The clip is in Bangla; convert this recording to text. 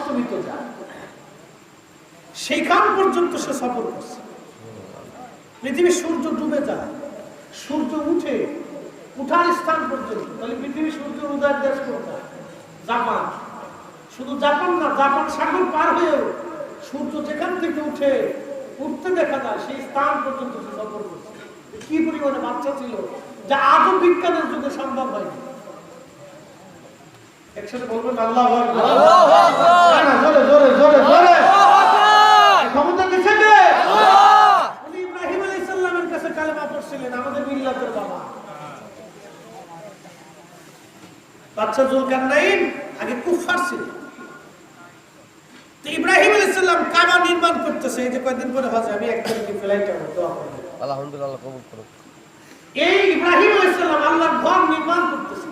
অস্তমিত যায়, সেইখান পর্যন্ত সে সফর করছে। পৃথিবীর সূর্য ডুবে যায়, সূর্য উঠে, উঠার স্থান পর্যন্ত। তাহলে পৃথিবীর সূর্য উদয়ের দেশ কোনটা? জাপান। শুধু জাপান না, জাপান সাগর পার হয়েও সূর্য যেখান থেকে উঠে উঠতে দেখা যায় সেই স্থান পর্যন্ত সে সফর করছে। কি পরিমাণে বাচ্চা ছিল যা আজও বিজ্ঞানের যুগে সম্ভব হয়নি। একসাথে বলবেন আল্লাহু আকবার। জোরে জোরে জোরে জোরে। ক্ষমতা দিছে কে? উনি ইব্রাহিম আলাইহিস সালামের কাছে কালেমা পড়ছিলেন, আমাদের মিল্লাতের বাবা। বাচ্চা জুলকারনাইন আগে কুফার ছিল। তো ইব্রাহিম আলাইহিস সালাম কাবা নির্মাণ করতেছে। এই যে কয়েকদিন পরে হবে, আমি একদম ফ্লাইটে দোয়া করব, আলহামদুলিল্লাহ কবুল করুন। এই ইব্রাহিম আলাইহিস সালাম আল্লাহর ঘর নির্মাণ করতেছে।